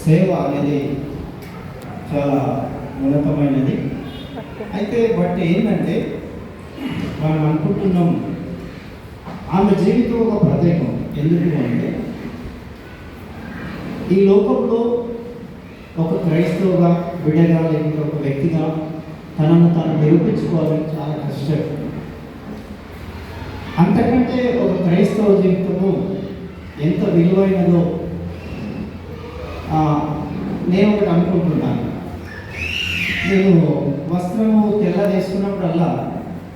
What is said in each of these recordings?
సేవ అనేది చాలా ఉన్నతమైనది. అయితే బట్ ఏంటంటే మనం అనుకుంటున్నాం ఆమె జీవితం ఒక ప్రత్యేకం. ఎందుకు అంటే ఈ లోకంలో ఒక క్రైస్తవుగా బిడ్డగా లేకపోతే ఒక వ్యక్తిగా తనను తాను నిరూపించుకోవాలని చాలా కష్టం. అంతకంటే ఒక క్రైస్తవ జీవితము ఎంత విలువైనదో నేను ఒకటి అనుకుంటున్నాను. నేను వస్త్రము తెల్ల తీసుకున్నప్పుడల్లా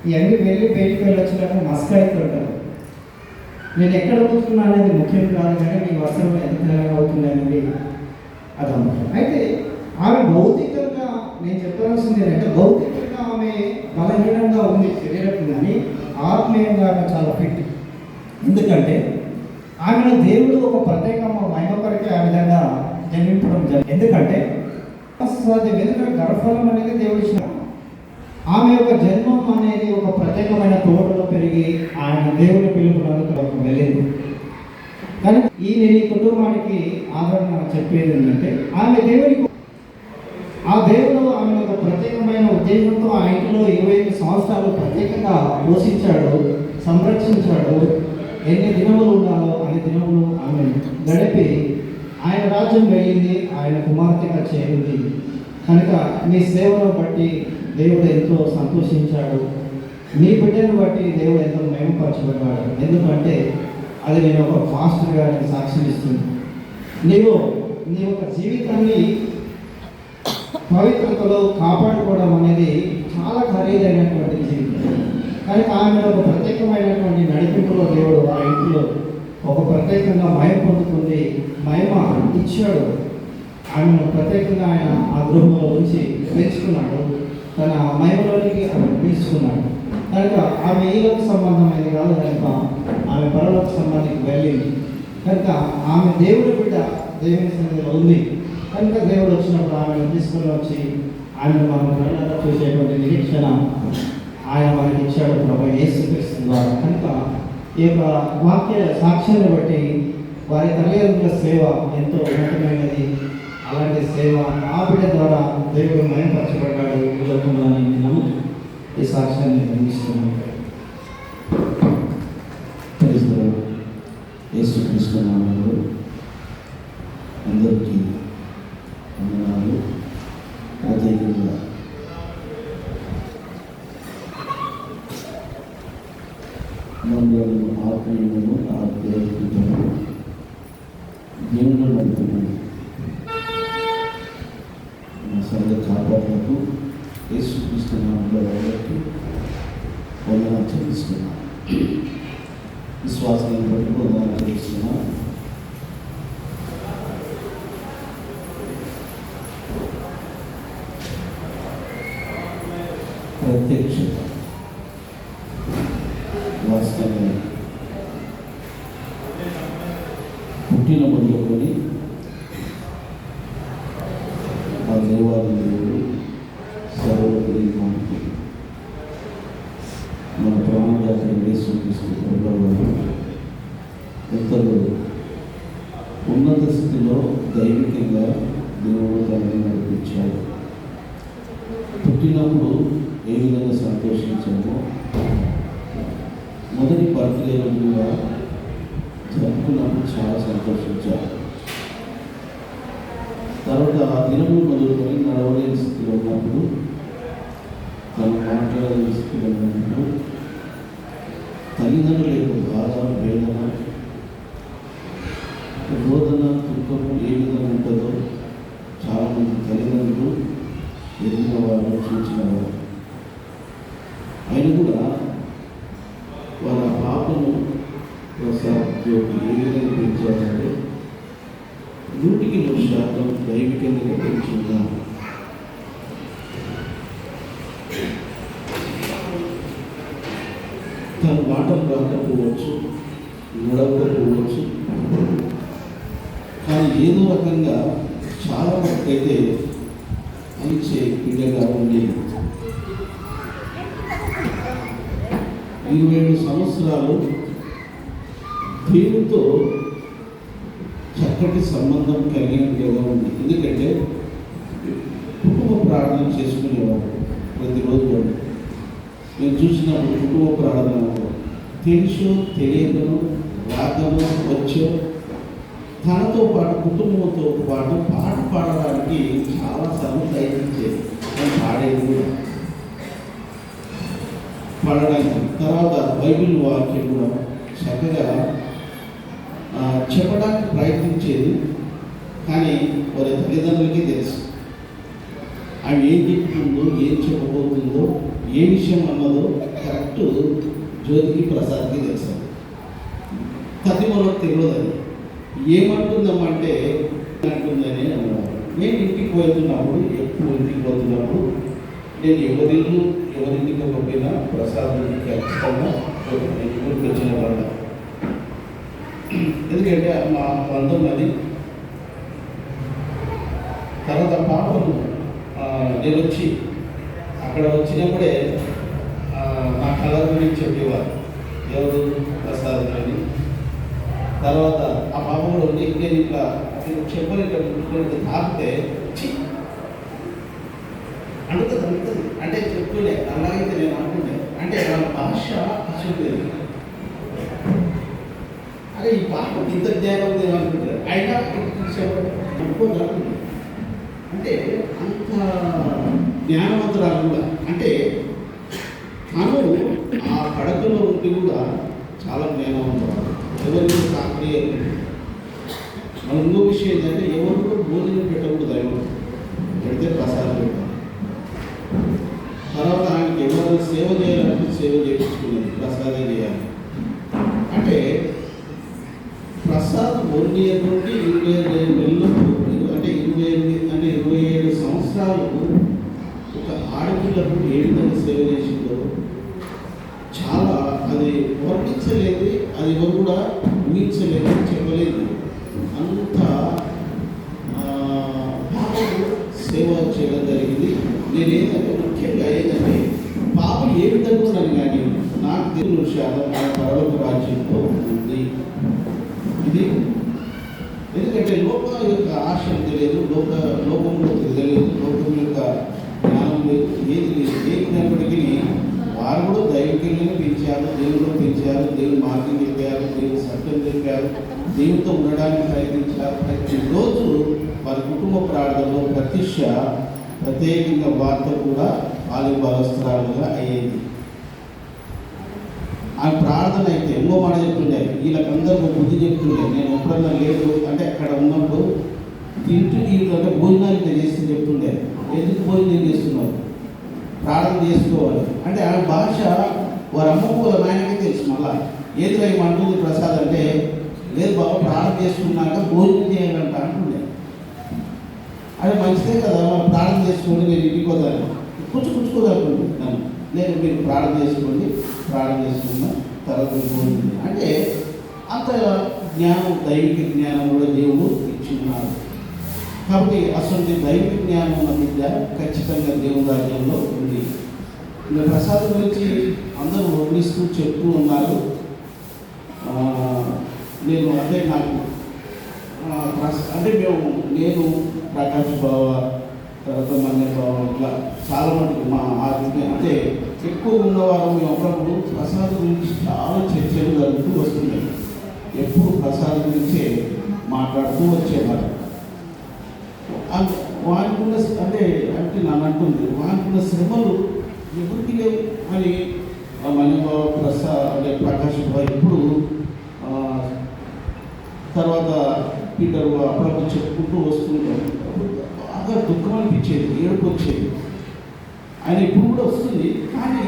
ఇవన్నీ వెళ్ళి బయటికి వెళ్ళొచ్చినాక మస్క్ అవుతుంటాను. నేను ఎక్కడ కూర్చున్నా అనేది ముఖ్యం కాదు, కానీ నీ వస్త్రం ఎంత తెల్లగా అవుతుంది అనేది అది ముఖ్యం. అయితే ఆమె భౌతికంగా నేను చెప్పాల్సింది ఏంటంటే భౌతికంగా ఆమె బలహీనంగా ఉంది శరీరం, కానీ ఆత్మీయంగా ఆమె చాలా ఫిట్. ఎందుకంటే ఆమెను దేవుడు ఒక ప్రత్యేకమైన మహిమ కొరకే ఆ విధంగా జన్మించడం జరిగింది. ఎందుకంటే వెనుక గర్భఫలం అనేది దేవుడు ఇచ్చిన ఆమె యొక్క జన్మం అనేది ఒక ప్రత్యేకమైన తోటలో పెరిగి ఆయన దేవుని పిలుపునందుకు వెళ్ళింది. కానీ ఈ కుటుంబానికి ఆదరణ చెప్పేది ఏంటంటే ఆమె దేవునికి ఆ దేవుడు ఆమె ఒక ప్రత్యేకమైన ఉద్దేశంతో ఆ ఇంటిలో 25 సంవత్సరాలు ప్రత్యేకంగా పోషించాడు, సంరక్షించాడు. ఎన్ని దినములు ఉండాలో అన్ని దినములు ఆమె గడిపి ఆయన రాజ్యం వెళ్ళింది, ఆయన కుమార్తెగా చేరింది. కనుక నీ సేవను బట్టి దేవుడు ఎంతో సంతోషించాడు, నీ బిడ్డను బట్టి దేవుడు ఎంతో మహిమపరచబడ్డాడు. ఎందుకంటే అది నేను ఒక పాస్టర్గా సాక్ష్యం ఇస్తుంది. నీ యొక్క జీవితాన్ని పవిత్రతలో కాపాడుకోవడం అనేది చాలా ఖరీదైనటువంటి జీవితం. కానీ ఆమె ఒక ప్రత్యేకమైనటువంటి నడిపింపులో దేవుడు ఆ ఇంట్లో ఒక ప్రత్యేకంగా మహిమ పొందుతుంది, మహిమ ఇచ్చాడు. ఆమెను ప్రత్యేకంగా ఆయన ఆ గృహంలో ఉంచి పెంచుకున్నాడు, తన మహిమలోనికి తీసుకున్నాడు. కనుక ఆమె ఈలోక సంబంధమైనది కాదు, కనుక ఆమె పరలోక సంబంధికి వెళ్ళింది. కనుక ఆమె దేవుడి బిడ్డ దేవుని సన్నిధిలో ఉంది. కనుక దేవుడు వచ్చినప్పుడు ఆమెను తీసుకుని వచ్చి ఆమెను మనం కళ్ళతో చూసేటువంటి నిరీక్షణ ఆయన మనకి ఇచ్చాడు ప్రభు యేసుక్రీస్తు ద్వారా. కనుక ఈ యొక్క వాక్య సాక్ష్యాన్ని బట్టి వారి తల్లిదండ్రుల సేవ ఎంతో ఉన్నతమైనది. అలాంటి సేవ ఆ బిడ్డ ద్వారా దేవుడు మహిమపరచబడ్డాడు ఈ లోకంలో అని నమ్ముతూ ఈ సాక్ష్యాన్ని అందిస్తున్నాను. యేసుక్రీస్తు నామములో అందరికీ వందనాలు. ప్రత్యేకంగా మమ్మల్ని ఆత్మీయులను ఆత్మీయతను దేవుడు నడుపుతున్నాను నా సంఘ కాపాడులకు యేసుక్రీస్తు నామములో అందరికీ వందనాలు చెల్లిస్తున్నాను. విశ్వాసాన్ని బట్టి వందనాలు చెల్లిస్తున్నాను. ప్రత్యక్షత వాస్తవంగా పుట్టిన మొదలుకొని ఆ దేవాలయం దేవుడు సర్వదేవానికి మన ప్రాణదాత యేసుక్రీస్తు ప్రభువు ఎంతలో ఉన్నత స్థితిలో దైవికంగా దేవుడు తనని నడిపించాడు. పుట్టినప్పుడు ఏ విధంగా సంతోషించామో మొదటి పరిచర్యలుగా జరుపుకున్నప్పుడు చాలా సంతోషించారు. తర్వాత ఆ దినములు మొదలుకొని నడవలేని స్థితిలో ఉన్నప్పుడు, తను మాట్లాడలేని స్థితిలో ఉన్నప్పుడు, తల్లిదండ్రుల యొక్క బాధ, వేదన, రోదన, దుఃఖము ఏ విధంగా ఉంటుందో చాలామంది తల్లిదండ్రులు ఎదిగిన వారు, చూసిన వారు. ఆయన కూడా వాళ్ళ పాపను ఏ విధంగా పెంచారంటే 100% దైవికంగా పెంచున్నారు. తన మాటలు రాకపోవచ్చు, నడవకపోవచ్చు, కానీ ఏదో రకంగా చాలా వరకైతే అంచే బిడ్డగా ఉండేది. 27 సంవత్సరాలు దేవునితో చక్కటి సంబంధం కలిగినట్టుగా ఉంది. ఎందుకంటే కుటుంబ ప్రార్థన చేసుకునేవారు ప్రతిరోజు వాళ్ళు. నేను చూసినప్పుడు కుటుంబ ప్రార్థన తెలుసు తెలియకను రాకను వచ్చో తనతో పాటు కుటుంబంతో పాటు పాట పాడడానికి చాలాసార్లు ప్రయత్నించేది. నేను పాడేది కూడా పాడడానికి. తర్వాత బైబిల్ వాక్యం కూడా చక్కగా చెప్పడానికి ప్రయత్నించేది. కానీ వారి తల్లిదండ్రులకి తెలుసు ఆమె ఏం చెప్తుందో, ఏం చెప్పబోతుందో, ఏ విషయం అన్నదో కరెక్ట్ జ్యోతికి ప్రసాద్కి తెలుసు. తల్లిదండ్రులకు తెలియదని ఏమంటుందమ్మంటే అంటుందని అన్నారు. నేను ఇంటికి వెళ్తున్నప్పుడు, ఎప్పుడు ఇంటికి వెళ్తున్నప్పుడు నేను ఎవరింటికి పోయినా ప్రసాదానికి ఖచ్చితంగా ఇంటికి వచ్చిన వాళ్ళ. ఎందుకంటే మా బంధం అది. తర్వాత పాపలు నేను వచ్చి అక్కడ వచ్చినప్పుడే నా కలర్ గురించి చెప్పేవారు, ఎవరు ప్రసాదం అని. తర్వాత ఆ పాప కూడా ఉండి నేను ఇట్లా చెప్పలేక తాకితే అంటుంది అంటే చెప్తుండే. అలాగైతే నేను అనుకుంటే అంటే వాళ్ళ భాష అసలు అరే ఈ పాప ఇంత జ్ఞానం అనుకుంటారు. అయినా అనుకోదు అంటే అంత జ్ఞానవంతురాలు కూడా. అంటే తను ఆ పడకలో ఉండి కూడా చాలా జ్ఞానవంతురాలు. ఎవరికి కాకరీ మన ఇంకో విషయం ఏంటంటే ఎవరు కూడా భోజనం పెట్టకూడదు. ఎవరు పెడితే ప్రసాదం పెట్టాలి. తర్వాత ఆయనకి ఎవరు సేవ చేయాలంటే సేవ చేయించుకున్నది, ప్రసాదం చేయాలి. అంటే ప్రసాదం 1 ఏళ్ళ నుండి 27 నెలలు అంటే 27 సంవత్సరాలు ఒక ఆడపిల్లకు ఏ విధంగా సేవ చేసిందో చాలా అది వర్ణించలేదు. అది ఎవరు కూడా ఊహించలేదు, చెప్పలేదు. అంత పాపకు సేవ చేయడం జరిగింది. నేనేంటంటే ముఖ్యంగా ఏంటంటే పాప ఏ విధంగా ఉన్నాను కానీ నాకు తెలియని శాతం మన పరలోక రాజ్యంలో ఉంది. ఇది ఎందుకంటే లోకం యొక్క ఆశ తెలియదు, లోకంలో తెలియలేదు, లోకం యొక్క జ్ఞానం లేదు, ఏది లేదు. ఏమైనప్పటికీ వారు కూడా దైవికంగానే పెంచారు, దేవుడు పెంచారు, దేవుని మార్గం తెలిపారు, దేవుని సత్యం తెలిపారు, దేవునితో ఉండడానికి ప్రయత్నించారు. ప్రతిరోజు వారి కుటుంబ ప్రార్థనలో ప్రత్యేకంగా వార్త కూడా బలస్త్రాలుగా అయ్యేది. ఆ ప్రార్థన అయితే ఎంతో మాట చెప్తుండే. వీళ్ళకందరూ బుద్ధి చెప్తుండే. నేను ఎప్పుడన్నా లేదు అంటే అక్కడ ఉన్నప్పుడు తింటూ అంటే భోజనాలు చేస్తే చెప్తుండే. ఎందుకు భోజనం చేస్తున్నారు, ప్రార్థన చేసుకోవాలి అంటే ఆ భాష వారి అమ్మకు వాళ్ళ నాయనకే తెలుసు. మళ్ళా ఏదిగా ఏమంటుంది ప్రసాద్ అంటే లేదు బాబా ప్రార్థన చేసుకున్నాక భోజనం చేయాలంట అంటుండే. అది మంచిదే కదా, మనం ప్రార్థన చేసుకోండి, నేను ఇంటికి పోతాను కూర్చుకోదనుకుంటున్నాను. నేను మీరు ప్రార్థన చేసుకున్న తర్వాత భోజనం అంటే అంత జ్ఞానం, దైవిక జ్ఞానం కూడా దేవుడు ఇచ్చున్నాడు. కాబట్టి అసలు దైవిక జ్ఞానం ఉన్న విద్య ఖచ్చితంగా దేవుని రాజ్యంలో ఉంది. ఇంకా ప్రసాదం గురించి అందరూ వర్ణిస్తూ చెప్తూ ఉన్నారు. నేను అంటే నాకు అంటే నేను ప్రకాష్ బావ, తర్వాత మన్య బావ, ఇట్లా చాలా మటుకు మా ఆత్మీయ అంటే ఎక్కువ ఉన్నవారు మేము అప్పుడప్పుడు ప్రసాదం గురించి చాలా చర్చలు జరుగుతూ వస్తున్నాయి. ఎప్పుడు ప్రసాదం గురించే మాట్లాడుతూ వచ్చేవారు. వానికున్న అంటే నన్ను అంటుంది వానికున్న శ్రమలు ఎవరికి లేవు అని మణిబాబు అంటే ప్రకాష్ బాబు ఎప్పుడు తర్వాత పీటర్ అప్పుడప్పుడు చెప్పుకుంటూ వస్తుంటారు. బాగా దుఃఖం అనిపించేది, ఏడుపు వచ్చేది. ఆయన ఇప్పుడు కూడా వస్తుంది, కానీ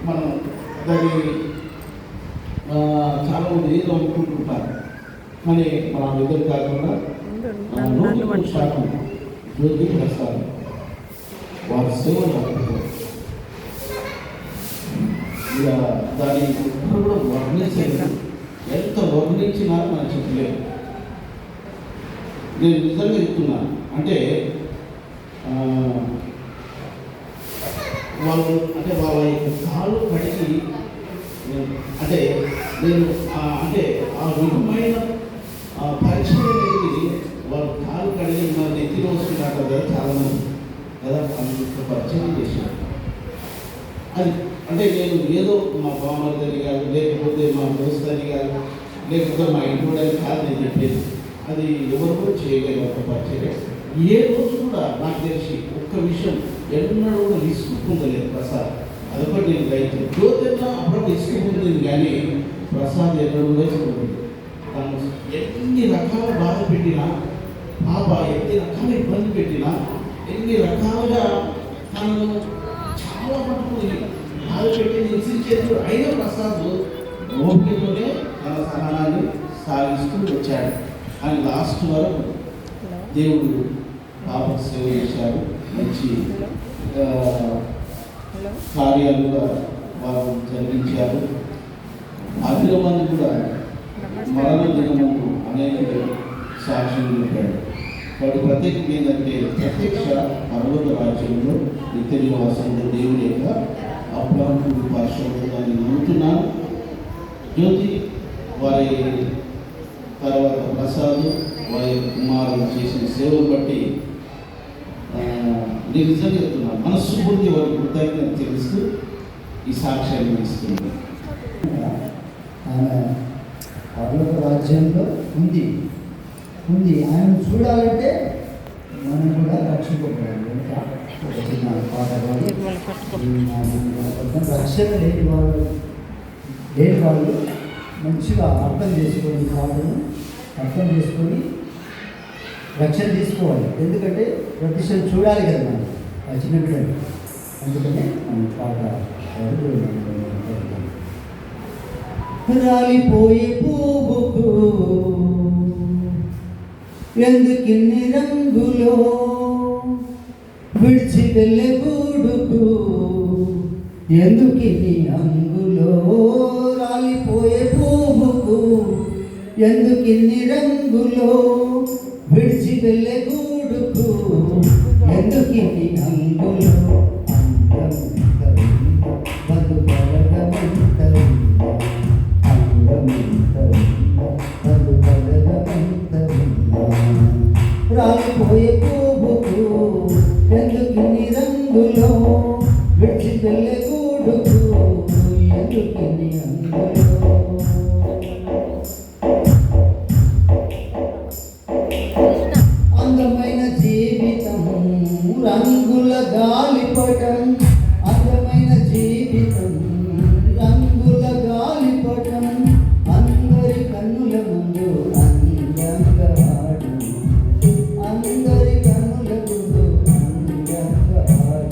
మనం దాన్ని చాలా మంది ఏదో అనుకుంటుంటారు. కానీ మన ఎదురు కాకుండా 100% జ్యోతి ప్రసాద్ వారి సేవలు ఇక దాన్ని ఇప్పుడు కూడా వర్ణించలేదు. ఎంత వర్ణించినా మనం చెప్పలేదు. నేను నిజంగా చెప్తున్నాను. అంటే వాళ్ళ యొక్క కాళ్ళు కడిగి అంటే నేను అంటే ఆ విధమైన పరిచయం అనేది కడిగి మన నెత్తిలో వస్తున్నట్టు కదా చాలామంది కదా అంత పరిచయం చేశారు. అది అంటే నేను ఏదో మా బామ్మని కాదు, లేకపోతే మా దోస్తని కాదు, లేకపోతే మా ఇంటి కూడా కాదు నేను చెప్పేది. అది ఎవరు కూడా చేయగలిగిన ఒక పరిచయం. ఏ రోజు కూడా నాకు తెలిసి ఒక్క విషయం ఎన్నడూ కూడా విసుకుందలేదు ప్రసాద్. అదొకటి నేను రైతు జ్యోతిలో అప్పుడప్పుడు ఇసుకుంటుంది, కానీ ప్రసాద్ ఎన్నడూ కూడా ఇసుకుంటుంది. తను ఎన్ని రకాల బాధ పెట్టినా, పాప ఎన్ని రకాల ఇబ్బంది పెట్టినా, ఎన్ని రకాలుగా తనను చాలా మటుకు బాధ పెట్టి హింసించేది అయిన ప్రసాద్ ఓపికతోనే తన సహనాన్ని సాగిస్తూ వచ్చాడు. అని లాస్ట్ వరకు దేవుడు పాపకు సేవ చేశారు. మంచి కార్యాలుగా వారు జరిగించారు. అధిక మంది కూడా మరణ దినముకు అనేక సాక్ష్యం చెప్పాడు. వాటి ప్రత్యేకత ఏంటంటే ప్రత్యక్ష పర్వత రాజ్యంలో నిత్య నివాసంలో దేవుని యొక్క అప్రాంతుడి పార్శ్వంలో దాన్ని నమ్ముతున్నాను. జ్యోతి వారి తర్వాత ప్రసాద్ వారి కుమారులు చేసిన సేవలు బట్టి నేను నిజంగా చెప్తున్నాను, మనస్ఫూర్తి వారి కృతజ్ఞత తెలుస్తూ ఈ సాక్ష్యాన్ని ఇస్తుంది. ఆమె పర్వత రాజ్యంలో ఉంది. ఆయన చూడాలంటే మనం కూడా రక్షింపబడాలి. చిన్న పాట రక్షణ లేని వాళ్ళు మంచిగా అర్థం చేసుకొని పాటను అర్థం చేసుకొని రక్షణ తీసుకోవాలి. ఎందుకంటే ప్రతిష్టం చూడాలి కదా మనం ఆ చిన్న పిల్లలు. అందుకనే మనం పాట రాలిపోయే పువ్వుకు ఎందుకిన్ని రంగులో, విడిచి వెళ్ళే గూడుకు ఎందుకిన్ని అంగులో. రాలిపోయే పువ్వుకు ఎందుకిన్ని రంగులో, విడిచి వెళ్ళే గూడుకు ఎందుకిన్ని అంగులో. రాలిపోయే పువ్వుకు ఎందుకిన్ని రంగులో, విడిచి వెళ్ళే గూడుకు ఎందుకిన్ని అంగులో. అందమైన జీవితం రంగుల గాలిపటం, అందమైన జీవితం రంగుల గాలిపటం, అందరి కన్నుల ముందు అందంగా ఆడు, అందరి కన్నుల ముందు అందంగా ఆడు.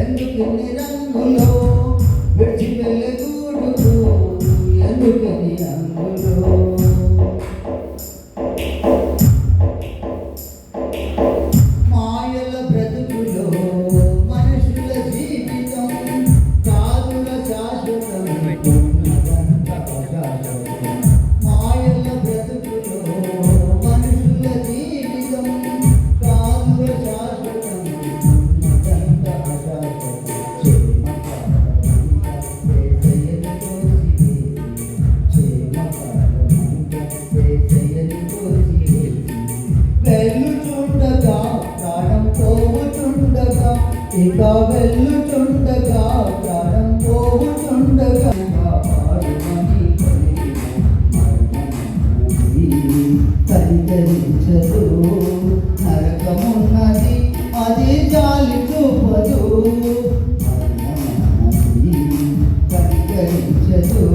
ఎందుకిన్ని రంగులో, విడిచి వెళ్ళే గూడుకు ఎందుకిన్ని రంగులో. మాయల బ్రతుకులో మనుషుల జీవితం కాదుల శాశ్వతం, మాయల బ్రతుకులో మనుషుల జీవితం కాదుల శాశ్వతం. వెళ్ళుచుండగా ప్రాణం పోవుచుండగా, ఇక వెళ్ళుచుండగా ప్రాణం పోవుచుండగా, కనికరించదు నరకమున్నది అది జాలి చూపదు. కనికరించదు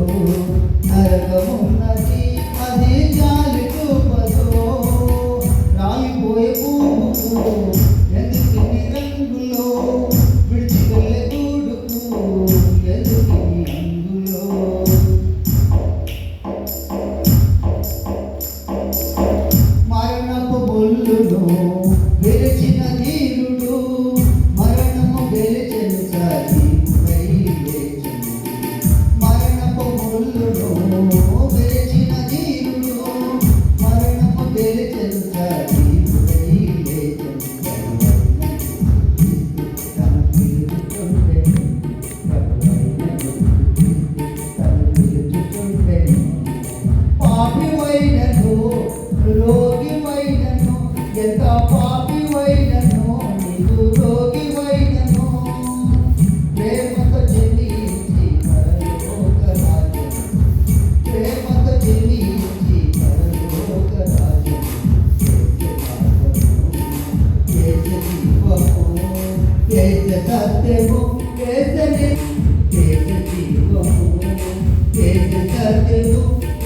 ఏది సత్యము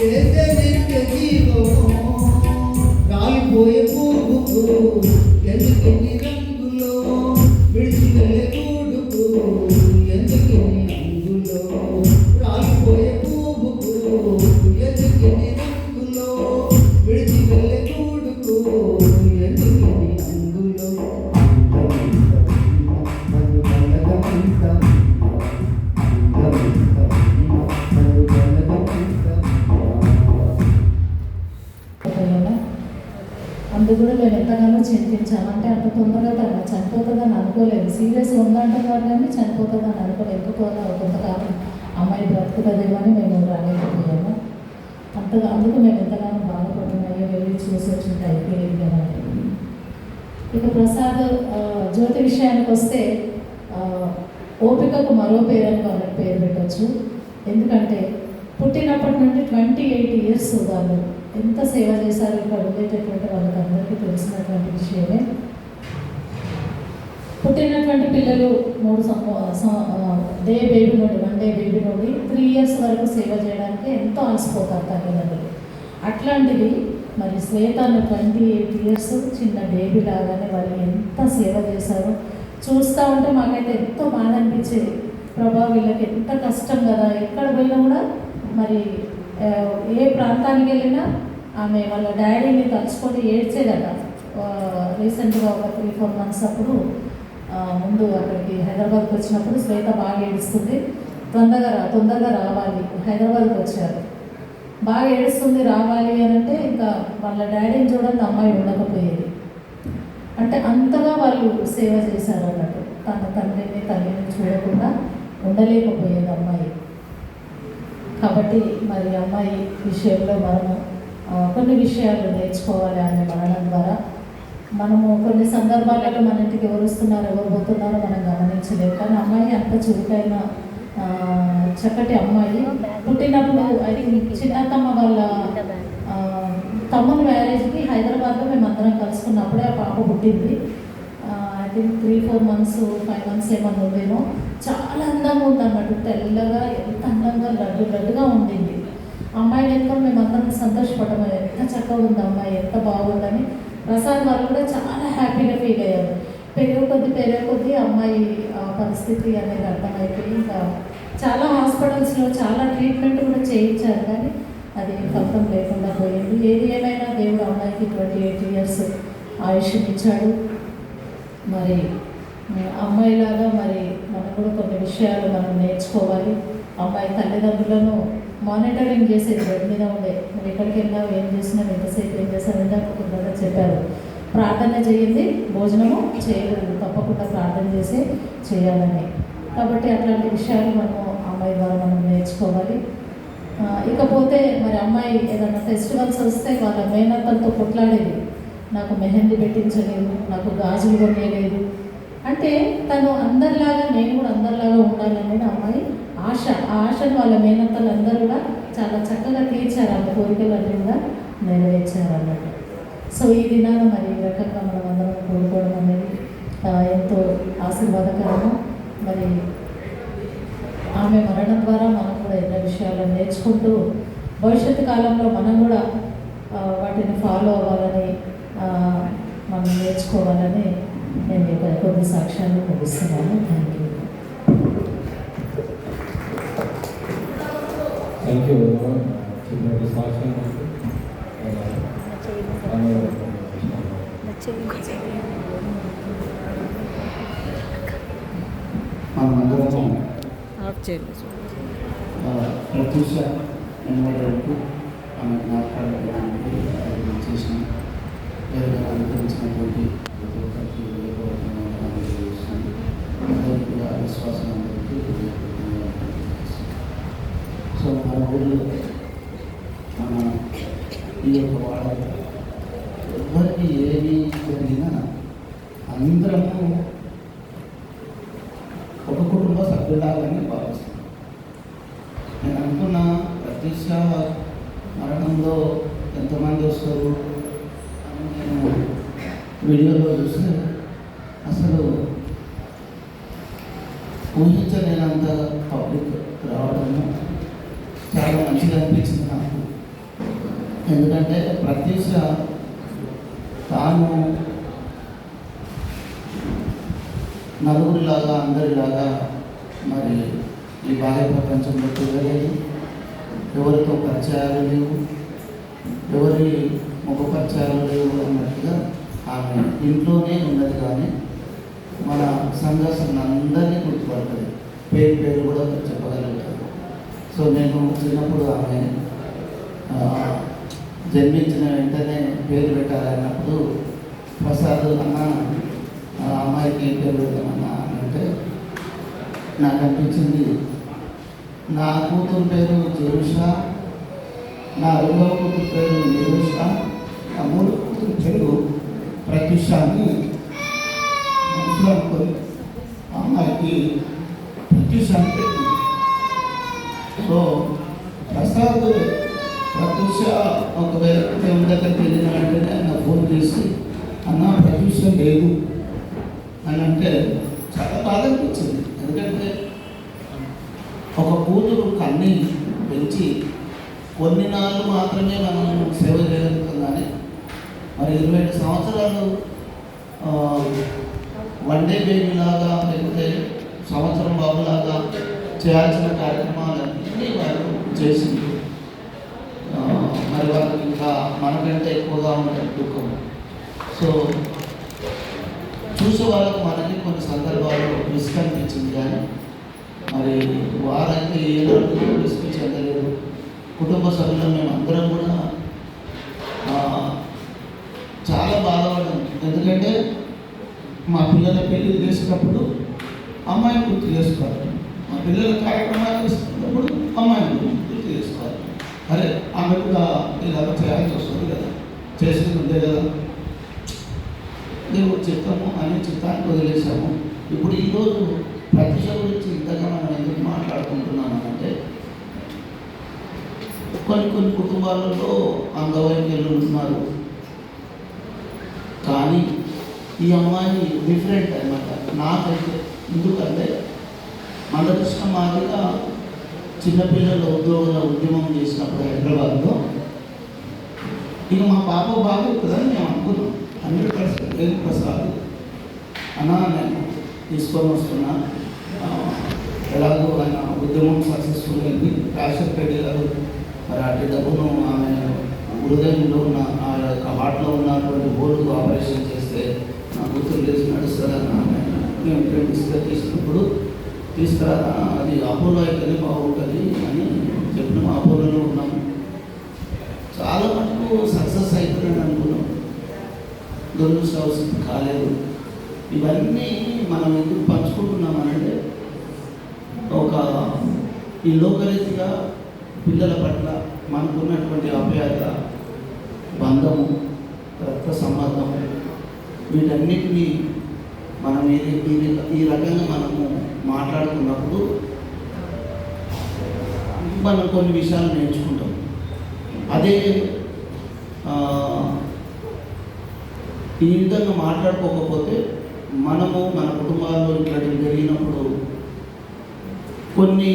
ఏది నిత్య జీవము రాలిపోయే పువ్వుకు ఎందుకెన్ని రంగులో విడిచి వెళ్ళే గూడుకు ఎందుకెన్ని రంగులో రాలిపోయే పువ్వుకు ఎందుకెన్ని రంగులో విడిచి వెళ్ళే గూడుకు ఎందుకెన్ని రంగులో అందుకు కూడా మేము ఎంతగానో చింతించాము. అంటే అంత తొందరగా తను చనిపోతుందని అనుకోలేదు. సీరియస్ ఉందంటున్నారు కానీ చనిపోతుందని అనుకోలేదు. ఎందుకోదా కొంతకాలం అమ్మాయి బ్రతుకుతుందేమని మేము రాలేకపోయాము. అందుకు మేము ఎంతగానో బాధపడుతున్నాయో వెళ్ళి చూసి వచ్చినట్టు అయిపోయేది కదా. ఇక ప్రసాద్ జ్యోతి విషయానికి వస్తే ఓపికకు మరో పేరు అని వాళ్ళకి పేరు పెట్టవచ్చు. ఎందుకంటే పుట్టినప్పటి నుండి 28 years వాళ్ళు ఎంత సేవ చేశారు. ఇక్కడ ఉండేటటువంటి వాళ్ళకి అందరికీ తెలిసినటువంటి విషయమే. పుట్టినటువంటి పిల్లలు 1 డే బేబీ నుండి 3 years వరకు సేవ చేయడానికి ఎంతో అలసిపోతారు తల్లిదండ్రులు. అట్లాంటిది మరి శ్వేతను 28 years చిన్న బేబీ లాగానే వాళ్ళు ఎంత సేవ చేశారు. చూస్తూ ఉంటే మాకైతే ఎంతో బాధ అనిపించేది. ప్రభా వీళ్ళకి ఎంత కష్టం కదా. ఎక్కడ పోయినా కూడా మరి ఏ ప్రాంతానికి వెళ్ళినా ఆమె వాళ్ళ డాడీని తలుచుకొని ఏడ్చేదట. రీసెంట్గా ఒక 3-4 months అప్పుడు ముందు అక్కడికి హైదరాబాద్కి వచ్చినప్పుడు శ్వేత బాగా ఏడుస్తుంది, తొందరగా రావాలి. హైదరాబాద్కి వచ్చారు, బాగా ఏడుస్తుంది రావాలి అని అంటే ఇంకా వాళ్ళ డాడీని చూడండి అమ్మాయి ఉండకపోయేది. అంటే అంతగా వాళ్ళు సేవ చేశారు అన్నట్టు. తన తల్లిని చూడకుండా ఉండలేకపోయేది అమ్మాయి. కాబట్టి మరి అమ్మాయి విషయంలో మనము కొన్ని విషయాలు నేర్చుకోవాలి. ఆమె మరణం ద్వారా మనము కొన్ని సందర్భాలలో మన ఇంటికి ఎవరు వస్తున్నారో ఎవరు పోతున్నారో మనం గమనించలేము. కానీ అమ్మాయి అంత చురుకైన చక్కటి అమ్మాయి. పుట్టినప్పుడు అది చిన్నతమ్మ వాళ్ళ తమ్ముని మ్యారేజ్కి హైదరాబాద్లో మేము అందరం కలుసుకున్నప్పుడే ఆ పాప పుట్టింది. ఐ థింక్ 3-4 months 5 months ఏమన్నా ఉండేమో. చాలా అందంగా ఉంది అన్నట్టు, తెల్లగా ఎంత అందంగా లడ్డుగా ఉండింది. అమ్మాయిని ఎంతో మేమందరం సంతోషపడము, ఎంత చక్కగా ఉంది అమ్మాయి, ఎంత బాగుందని. ప్రసాద్ వాళ్ళు కూడా చాలా హ్యాపీగా ఫీల్ అయ్యారు. పెరిగే కొద్దీ అమ్మాయి పరిస్థితి అనేది అర్థమైపోయి ఇంకా చాలా హాస్పిటల్స్లో చాలా ట్రీట్మెంట్ కూడా చేయించారు కానీ అది ఫలితం లేకుండా పోయింది. ఏది ఏమైనా దేవుడు అమ్మాయికి 28 years ఆయుష్నిచ్చాడు. మరి అమ్మాయిలాగా మరి మనం కూడా కొన్ని విషయాలు మనం నేర్చుకోవాలి. అమ్మాయి తల్లిదండ్రులను మానిటరింగ్ చేసేది బెడ్ మీద ఉండే, మీరు ఎక్కడికి వెళ్ళావు, ఏం చేసినావు, ఎంతసేపు ఏం చేస్తావు, ఇందాక ఒక బ్రదర్ చెప్పారు, ప్రార్థన చేయండి భోజనము చేయలేదు, తప్పకుండా ప్రార్థన చేయాలని. కాబట్టి అట్లాంటి విషయాలు మనము అమ్మాయి ద్వారా మనం నేర్చుకోవాలి. ఇకపోతే మరి అమ్మాయి ఏదైనా ఫెస్టివల్స్ వస్తే వాళ్ళ మేనత్తలతో కొట్లాడేది, నాకు మెహందీ పెట్టించలేదు, నాకు గాజులు కొనేయలేదు. అంటే తను అందరిలాగా నేను కూడా అందరిలాగా ఉండాలనేది అమ్మాయి ఆశ. ఆ ఆశను వాళ్ళ మేనత్తలు అందరూ కూడా చాలా చక్కగా తీర్చారు, ఆమె కోరికలన్నీ కూడా నెరవేర్చారు అన్నట్టు. సో ఈ దినాన మరి ఈ రకంగా మనం అందరం కోరుకోవడం అనేది ఎంతో ఆశీర్వాదకరము. మరి ఆమె మరణం ద్వారా మనం కూడా ఎన్నో విషయాలను నేర్చుకుంటూ భవిష్యత్తు కాలంలో మనం కూడా వాటిని ఫాలో అవ్వాలని మనం నేర్చుకోవాలని నేను కొన్ని సాక్ష్యాలు ముగిస్తున్నాను. Thank you. చిన్న సాక్ష్యం మనమందరము ప్రత్యూష మెమోరియల్కు ఆమె జ్ఞాపకాలకు చేసిన అనుభవించినటువంటి విశ్వాసం అందరికీ. సో మన ఊళ్ళో మన ఈ యొక్క వాడ ఎవరికి ఏమి జరిగినా అందరము ఒక కుటుంబ సభ్యులాగానే భావిస్తాం. నేను అనుకున్న ప్రత్యూష మరణంలో ఎంతమంది వస్తారు అని నేను వీడియోలో చూస్తే అసలు ఊహించలేనంత పబ్లిక్ రావడము. చాలా మంచిగా అనిపించింది నాకు. ఎందుకంటే ప్రత్యూష తాను నలుగురిలాగా అందరిలాగా మరి ఈ బాహ్య ప్రపంచంలో తిరగలేదు, ఎవరితో పరిచయాలు లేవు, ఎవరి ముఖ పరిచయాలు లేవు అన్నట్టుగా ఆమె ఇంట్లోనే ఉన్నది. కానీ మన సంఘర్షణ అందరినీ గుర్తుపడుతుంది, పేరు పేరు కూడా చెప్పగలుగుతారు. సో నేను చిన్నప్పుడు ఆమె జన్మించిన వెంటనే పేరు పెట్టాలన్నప్పుడు ప్రసాద్ అన్న అమ్మాయికి ఏం పేరు పెడతామన్నా అని అంటే నాకు అనిపించింది, నా కూతురు పేరు జెరుష, నా రెండవ కూతురు పేరు నిరుష, నా మూడో కూతురు పేరు ప్రత్యుష అని మనసులో అనుకోని అమ్మాయికి ప్రత్యుష అని పెట్టింది. సో ప్రసాద్ ప్రత్యుష ఒకవేళ దేవుని దగ్గరికి వెళ్ళిన వెంటనే ఆయన ఫోన్ చేసి అన్న ప్రత్యుష లేదు అని అంటే చాలా బాధ అనిపించింది. ఎందుకంటే ఒక కూతురు కన్ని పెంచి కొన్ని నాళ్ళు మాత్రమే మనం సేవ చేయగలుగుతాం. కానీ మరి 25 సంవత్సరాలు వన్ డే బేబీ లాగా లేకపోతే సంవత్సరం బాబులాగా చేయాల్సిన కార్యక్రమాలన్నీ వారు చేసింది. మరి వాళ్ళకి ఇంకా మనకంటే ఎక్కువగా ఉంటుంది దుఃఖం. సో చూసే వాళ్ళకు మనకి కొన్ని సందర్భాల్లో రిస్క్ అనిపించింది. కానీ మరి వారైతే ఏనాడు రిస్క్ చెందలేదు. కుటుంబ సభ్యులు మేము అందరం కూడా చాలా బాధపడ్డాం. ఎందుకంటే మా పిల్లల పెళ్లి చేసినప్పుడు అమ్మాయిని గుర్తు చేసుకోవాలి, మా పిల్లల కార్యక్రమాలు చేసుకున్నప్పుడు అమ్మాయిని గుర్తు చేసుకోవాలి. అరే ఆమె కూడా ఇలాగ చేయాల్సి వస్తుంది కదా, చేసేది ఉందే కదా, దేవుడు చిత్తము అనే చిత్తానికి వదిలేసాము. ఇప్పుడు ఈరోజు ప్రతిష్ట గురించి ఇంతగా మనం ఎందుకు మాట్లాడుకుంటున్నాము అంటే కొన్ని కుటుంబాలలో అంగవైకల్యులు ఉన్నారు. కానీ ఈ అమ్మాయి డిఫరెంట్ అన్నమాట నాకైతే. ఎందుకంటే మన దృష్టి మాదిరిగా చిన్నపిల్లల ఉద్యమం చేసినప్పుడు హైదరాబాద్లో ఇక మా పాప బాగుంటుందని మేము అనుకున్నాం. 100% ఏది ప్రసాద్ అన్నా నేను తీసుకొని వస్తున్నా, ఎలాగో ఆయన ఉద్యమం సక్సెస్ఫుల్ అయింది. రాజశేఖర రెడ్డి గారు మరి అటు డబ్బును ఆమె హృదయంలో ఉన్న ఆ యొక్క హార్ట్లో ఉన్నటువంటి బోర్డుకు ఆపరేషన్ చేస్తే నా కూతురు లేచి నడుస్తారని ఆమె మేము తీసుకున్నప్పుడు తీసుకురా అది అపోలో అయితేనే బాగుంటుంది అని చెప్పినాము. అపోలోలో ఉన్నాము, చాలా మటుకు సక్సెస్ అవుతుందని అనుకున్నాం. దురదృష్టవశాత్తు కాలేదు. ఇవన్నీ మనం ఎందుకు పంచుకుంటున్నామనంటే ఒక ఈ లోకరీతిగా పిల్లల పట్ల మనకున్నటువంటి ఆప్యాయత, బంధము, రక్త సంబంధం, వీటన్నిటినీ మనం ఈ రకంగా మనము మాట్లాడుకున్నప్పుడు మనం కొన్ని విషయాలు నేర్చుకుంటాం. అదే ఈ విధంగా మాట్లాడుకోకపోతే మనము మన కుటుంబాల్లో ఇట్లాంటివి జరిగినప్పుడు కొన్ని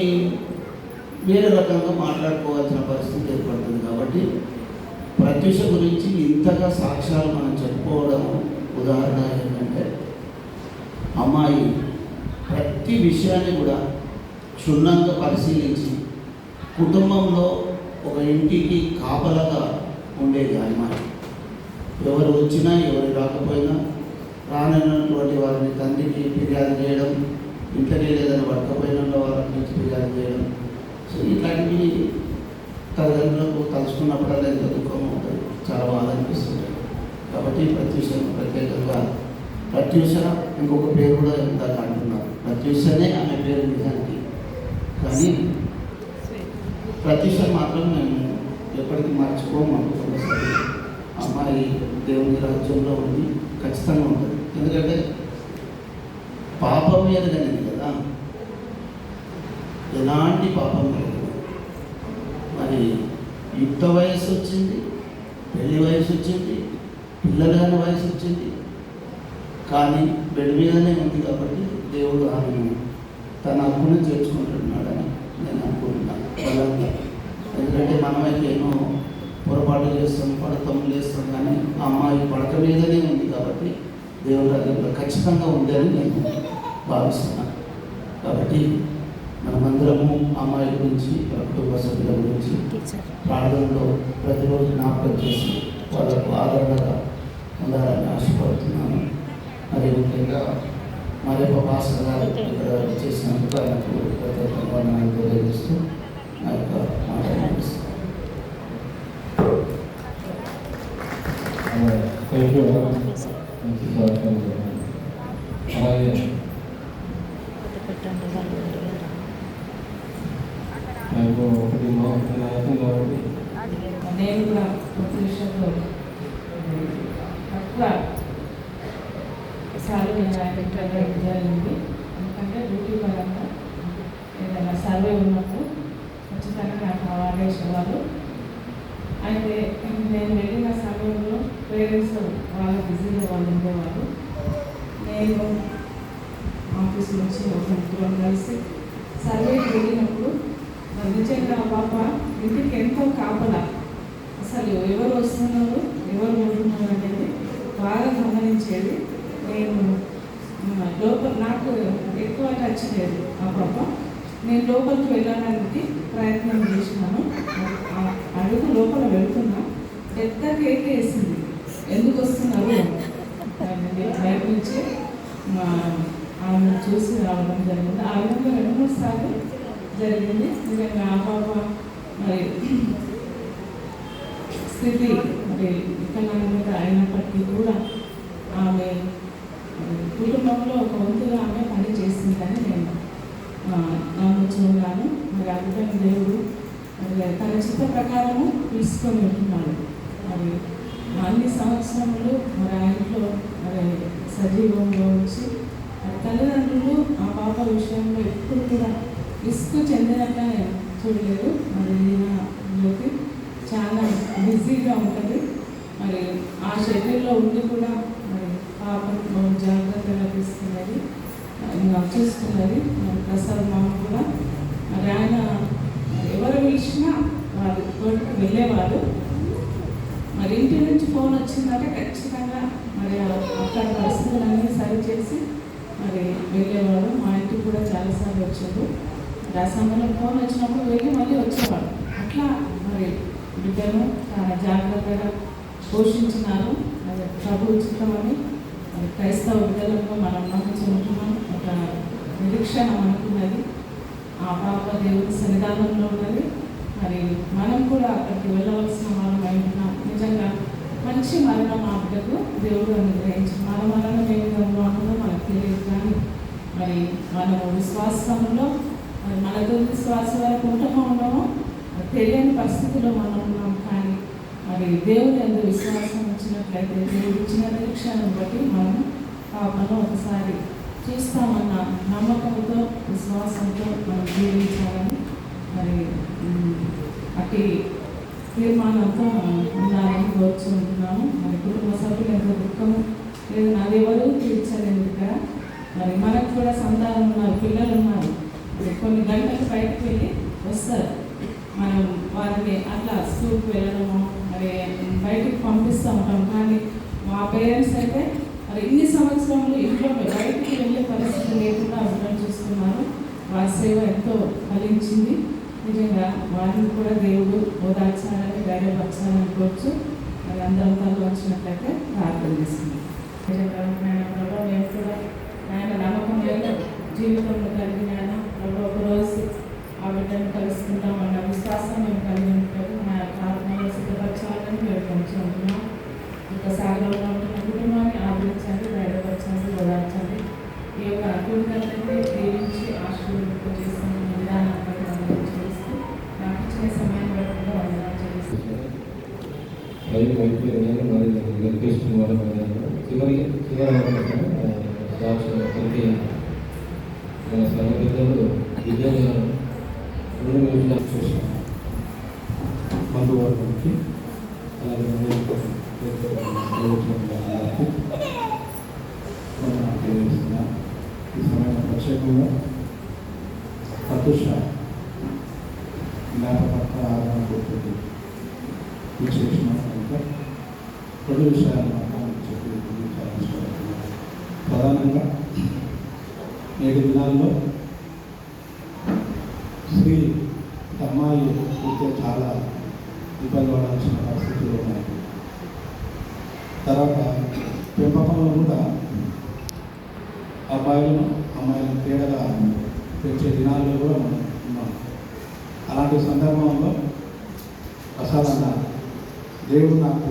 వేరే రకంగా మాట్లాడుకోవాల్సిన పరిస్థితి ఏర్పడుతుంది. కాబట్టి ప్రత్యూష గురించి ఇంతగా సాక్ష్యాలు మనం చెప్పుకోవడం ఉదాహరణ ఏంటంటే అమ్మాయి ప్రతి విషయాన్ని కూడా క్షుణ్ణంగా పరిశీలించి కుటుంబంలో ఒక ఇంటికి కాపలాగా ఉండేది. అమ్మాయి ఎవరు వచ్చినా ఎవరు రాకపోయినా రానటువంటి వారిని తండ్రికి ఫిర్యాదు చేయడం, ఇంట్లోనే లేదని పడకపోయిన వారి నుంచి ఫిర్యాదు చేయడం. సో ఇట్లాంటివి తల్లిదండ్రులకు తలుచుకున్నప్పుడల్లా ఎంత దుఃఖం ఉంటుంది, చాలా బాధ అనిపిస్తుంది. కాబట్టి ప్రత్యూషను ప్రత్యేకంగా ప్రత్యూష ఇంకొక పేరు కూడా ఇందాక అంటున్నారు. ప్రత్యూషనే ఆమె పేరు నిజానికి, కానీ ప్రత్యూష మాత్రం మేము ఎప్పటికీ మర్చిపోము అనుకుంటున్నాం. అమ్మాయి దేవుని రాజ్యంలో ఉంది, ఖచ్చితంగా ఉంటుంది. ఎందుకంటే పాపం మీద కలిగింది కదా, ఎలాంటి పాపం కలిగింది. మరి యుక్త వయసు వచ్చింది, పెళ్లి వయసు వచ్చింది, పిల్లలు కాని వయసు వచ్చింది, కానీ బెడ్ మీదనే ఉంది. కాబట్టి దేవుడు ఆమెను తన హక్కును చేర్చుకుంటున్నాడని నేను అనుకుంటున్నాను బలంగా. ఎందుకంటే మనమైతే ఎన్నో పొరపాటు చేస్తాం, పడతాం, లేస్తాం, కానీ ఆ అమ్మాయి పడక మీదనే ఉంది కాబట్టి దేవుడు రాజ్యంలో ఖచ్చితంగా ఉందని నేను భావిస్తున్నాను. కాబట్టి మనమందరము అమ్మాయి గురించి, కుటుంబ సభ్యుల గురించి ప్రార్థనలో ప్రతిరోజు జ్ఞాపకం చేసి వాళ్ళకు ఆదరణగా ఉండాలని ఆశపడుతున్నాను. అదే ముఖ్యంగా మరి ఒక భాస్కర్ గారు ఇక్కడ చేసినందుకు ఆయనకు ప్రత్యేకంగా తెలియజేస్తూ నా యొక్క మాట్లాడిస్తాను. Thank you. మంచి సాక్ష్యం. అలాగే నాకు ఒకటి నాయకం కాబట్టి నేను కూడా కొత్త విషయంలో తక్కువ సార్లు నేను ఆయన జరిగింది. ఎందుకంటే డ్యూటీ పరంగా ఏదైనా సర్వే ఉన్నప్పుడు ఖచ్చితంగా నాకు అవార్డు వేసేవాళ్ళు. అయితే నేను వెళ్ళిన సమయంలో పేరెంట్స్ వాళ్ళ బిజీగా వాళ్ళు ఉండేవారు. నేను ఆఫీస్ నుంచి ఒక ముగ్గురం కలిసి సర్వేకి వెళ్ళినప్పుడు నిజంగా పాప ఇంటికి ఎంతో కాపలా, అసలు ఎవరు వస్తున్నారు, ఎవరు ఉంటున్నారు అనేది బాగా గమనించేది. నేను లోపల నాకు ఎక్కువ టచ్ లేదు ఆ పాప. నేను లోపలికి వెళ్ళడానికి ప్రయత్నం చేసినాను. అడుగు లోపల వెళ్తున్నా, పెద్ద కేక్ వేసింది. ఎందుకు వస్తున్నారు బయట నుంచి ఆమె చూసి రావడం జరిగింది. ఆ విధంగా 2-3 సార్లు జరిగింది. నిజంగా ఆ పాప మరి స్థితి మరి వికలాంగత అయినప్పటికీ కూడా ఆమె కుటుంబంలో ఒక వంతుగా ఆమె పని చేసిందని నేను నమ్ముచున్నాను. మరి అందుకని దేవుడు మరి తన చిత్త ప్రకారము తీసుకొని ఉంటున్నాడు. మరి అన్ని సంవత్సరములు మరి ఆ ఇంట్లో మరి సజీవంగా ఉంచి తల్లిదండ్రులు ఆ పాప విషయంలో ఎప్పుడు కూడా విసుగు చెందినట్టు చూడలేదు. మరి ఈయనలోకి చాలా బిజీగా ఉంటుంది. మరి ఆ షెడ్యూల్లో ఉండి కూడా మరి పాపను జాగ్రత్తగా తీసుకున్నది, చూసుకున్నది. మరి ప్రసాద్ మామ కూడా మరి ఆయన ఎవరు పిలిచినా వాళ్ళు తోటికి వెళ్ళేవారు. మరి ఇంటి నుంచి ఫోన్ వచ్చిందంటే ఖచ్చితంగా మరి అక్కడ పరిస్థితులన్నీ సరిచేసి మరి వెళ్ళేవాడు. మా ఇంటికి కూడా చాలాసార్లు వచ్చాడు. ఆ సమయంలో ఫోన్ వచ్చినప్పుడు వెళ్ళి మళ్ళీ వచ్చేవాడు. అట్లా మరి బిడ్డను చాలా జాగ్రత్తగా పోషించినారు. అది ప్రభు ఉచితమని మరి క్రైస్తవ బిడ్డలకు మనం నమ్ముకుంటున్నాం. ఒక నిరీక్షణ అనుకున్నది. ఆ పాప దేవుడి సన్నిధానంలో ఉన్నది. మరి మనం కూడా అక్కడికి వెళ్ళవలసిన వాళ్ళం అయినాం. నిజంగా మంచి మరణం ఆ బిడ్డకు దేవుడు అనుగ్రహించి మన మరణం ఏ విధంగా ఉంటుందో మనకు తెలియదు. కానీ మరి మనము విశ్వాసంలో మరి మన దుర్విశ్వాస వరకు ఉంటామో ఉండమో తెలియని పరిస్థితుల్లో మనం ఉన్నాం. కానీ మరి దేవుడు ఎందు విశ్వాసం వచ్చినట్లయితే దేవుడు ఇచ్చిన నిరీక్షణను బట్టి మనం పాపను ఒకసారి చూస్తామన్న నమ్మకంతో విశ్వాసంతో మనం జీవించాలని మరి అట్టి తీర్మానంతో ఉండాలని కోరుచుంటున్నాము. మరి కుటుంబ సభ్యులు ఎంతో దుఃఖము లేదు, నాదెవరు తీర్చలేదు కదా. మరి మనకు కూడా సంతానం ఉన్నారు, పిల్లలు ఉన్నారు. మరి కొన్ని గంటలు బయటకు వెళ్ళి వస్తారు. మనం వారిని అట్లా స్కూల్కి వెళ్ళడము మరి బయటికి పంపిస్తూ ఉంటాం. కానీ మా పేరెంట్స్ అయితే మరి ఇన్ని సంవత్సరాలు ఇంట్లో బయటికి వెళ్ళే పరిస్థితి లేకుండా అర్థం చూస్తున్నారు. వారి సేవ ఎంతో ఫలించింది. నిజంగా వారిని కూడా దేవుడు ఓదార్చాలని ధైర్యపరచాలని కోరుచు మరి అందరం తల్లి వచ్చినట్లయితే ప్రార్థన చేస్తుంది. నిజంగా ప్రభావం మేము కూడా ఆయన నమ్మకం లేదు జీవితంలో కలిగిన ఆయన ప్రభు ఒకరోజు ఆ బిడ్డను కలుసుకుంటామన్న విశ్వాసం మేము కలిగి ఉంటాము. నా ఆత్మలో సిద్ధపరచాలని మేము కొంచుకుంటున్నాం. ఇంకా సాగరంలో ఉంటున్న కుటుంబాన్ని ఆదరించండి, ధైర్యపరచండి, ఓదార్చండి. ఈ యొక్క కూడికలైతే దీవించి ఆశీర్వదింపు చేస్తున్న విధానాన్ని చేస్తూ నాకు ఇచ్చిన సమయం పడకుండా వందనాలు చేస్తాను. సర్వపెద్దలు విద్యార్థులను 2 నిమిషాలు చూసాం. మందు వారి గురించి అలాగే తెలియజేస్తున్నా. ఈ సమయంలో ప్రత్యేకంగా సంతోష జ్ఞాపకత్వ ఆరాధన కూర్చుంది విశేషణ కనుక కొన్ని విషయాలు మాత్రం చెప్పి చాలా ఇష్టపడుతున్నాను. ప్రధానంగా నేటి దినాల్లో స్త్రీ అమ్మాయి ఉంటే చాలా ఇబ్బంది పడాల్సిన పరిస్థితులు ఉన్నాయి. తర్వాత పెంపకంలో కూడా అబ్బాయిలను అమ్మాయిలను తేడాగా పెంచే దినాల్లో కూడా మనం ఉన్నాం. అలాంటి సందర్భంలో ప్రసాదంగా దేవుడు నాకు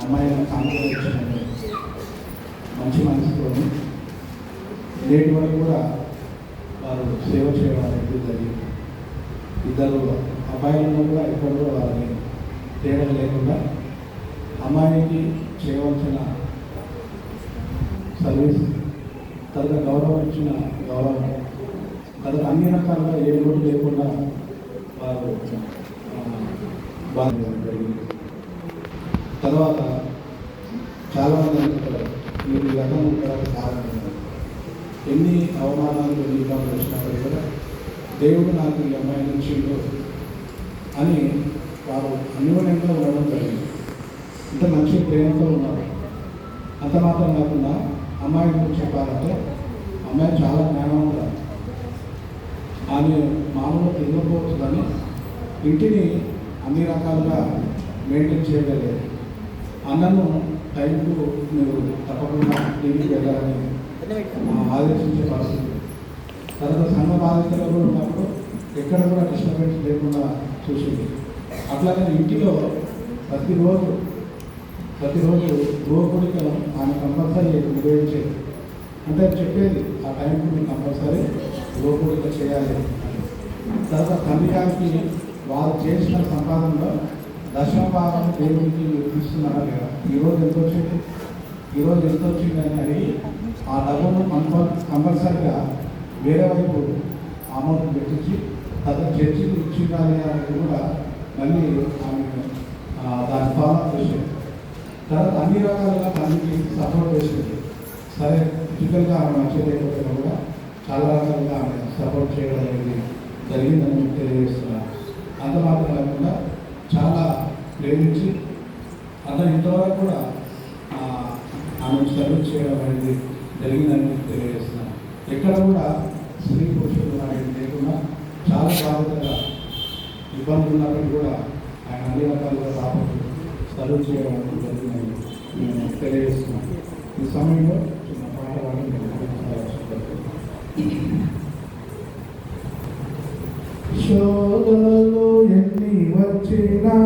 అమ్మాయిలను కానుకరించమని మంచి మనసులోని నేటి వరకు కూడా వారు సేవ చేయడం అనేది జరిగింది. ఇద్దరు అబ్బాయిలను కూడా ఇక్కడ కూడా వారిని తేడా లేకుండా అమ్మాయికి చేయవలసిన సర్వీస్, తర్వాత గౌరవం ఇచ్చిన గౌరవం, తర్వాత అన్ని రకాలుగా ఏ లోటు లేకుండా వారు బాధ జరిగింది. తర్వాత చాలామంది అనుకుంటారు మీరు ఈ రకం ఉండడానికి కారణం ఎన్ని అవమానాలు ఎన్ని ఇబ్బందులు వచ్చినప్పుడు కూడా దేవుడు నాకు ఈ అమ్మాయిని ఇచ్చిండు అని వారు అన్యోన్యంగా ఉండడం జరిగింది. ఇంత మంచి ప్రేమతో ఉన్నారు. అంత మాత్రం కాకుండా అమ్మాయి గురించి చెప్పాలంటే అమ్మాయి చాలా జ్ఞానవంతురాలు. ఆమె మామూలుగా తిరగకపోవచ్చు కానీ ఇంటిని అన్ని రకాలుగా మెయింటైన్ చేయగలిగేది. అన్నను టైంకు మీరు తప్పకుండా ఇంటికి వెళ్ళాలని ఆలోచించే పరిస్థితి. తర్వాత సంఘ బాధ్యతలు కూడా ఉన్నప్పుడు ఎక్కడ కూడా డిస్టర్బెన్స్ లేకుండా చూసింది. అట్లాగే ఇంటిలో ప్రతిరోజు గృహకుడికి ఆమె కంపల్సరీ నిర్వహించేది. అంటే చెప్పేది ఆ టైంకి మీరు కంపల్సరీ గృహకుడిక చేయాలి అని. తర్వాత తండ్రి గారికి వారు చేసిన సంపాదనలో దశమ భాగం దేవుడికి మీరు తీసుకున్నారా లేదా, ఈరోజు ఎంత వచ్చింది అని అడిగి ఆ డబ్బును కంపల్సరీగా వేరే వైపు అమౌంట్ పెట్టించి తర్వాత చర్చికి ఇచ్చిండాలి అనేది కూడా మళ్ళీ ఆమె దాన్ని ఫాలో చేసేది. తర్వాత అన్ని రకాలుగా దానికి సపోర్ట్ చేసేది. సరే ఫిజికల్గా ఆమె మంచి లేకపోయినా కూడా చాలా రకాలుగా ఆమె సపోర్ట్ చేయడం అనేది జరిగిందని తెలియజేస్తున్నారు. అంత మాత్రం కాకుండా చాలా ప్రేమించి అతను ఇంతవరకు కూడా ఆమె సర్వీస్ చేయడం అనేది జరిగిందని తెలియజేస్తున్నాను. ఎక్కడ కూడా స్త్రీ పురుషులు అనేది లేకుండా చాలా బాధ్యతగా ఇబ్బందులు ఉన్నప్పటికీ కూడా ఆయన అన్ని రకాలుగా రాబోతు సర్వీస్ చేయడం అనేది జరిగిందని నేను తెలియజేస్తున్నాను. ఈ సమయంలో చిన్న పాట పాడి శోధనలు ఎన్ని వచ్చినా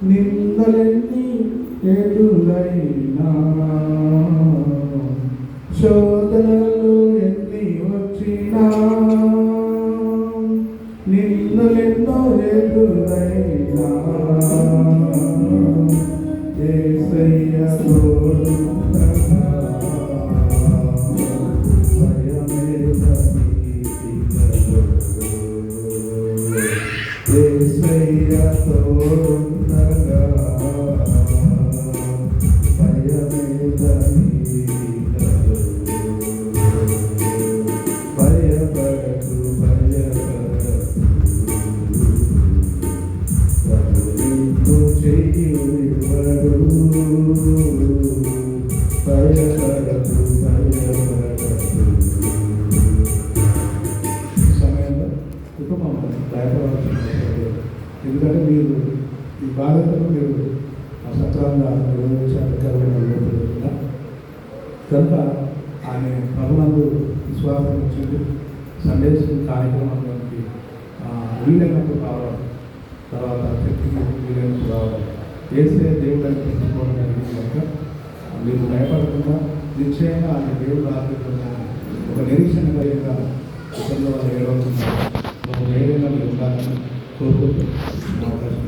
నిందలెన్ని ఎదురైనా, శోధనలు ఎన్ని వచ్చినా నిందలెన్నో ఎదురైనా, యేసయ్య తోడుండగా యేసయ్య తోడుండగా భయపడకు ప్రభువు చెయ్యువడు, భయపడకు సమయంలో కుటుంబంలో భయపడవలసిన అవసరం లేదు. ఎందుకంటే మీరు ఈ బాధ్యతను మీరు సక్రమంగా నిర్వహించాలనుకుంటున్నా కనుక ఆయన ప్రభునందు విశ్వాసం వచ్చింది. సండే స్కూల్ కార్యక్రమంలోకి వీలైనప్పుడు రావడం, తర్వాత చర్చకి వీలైనప్పుడు రావడం, వేసే దేవుడిని తెలుసుకోవడం జరిగింది. కనుక మీరు భయపడకుండా నిశ్చయంగా ఆయన దేవుడు ఆర్థికంగా ఒక నిరీక్షణ కలిగిన ఇతరుల వాళ్ళు ఏడవుతున్నారు. ఒక ధైర్యంగా మీరు ఉండాలని కోరుకుంటూ అవకాశం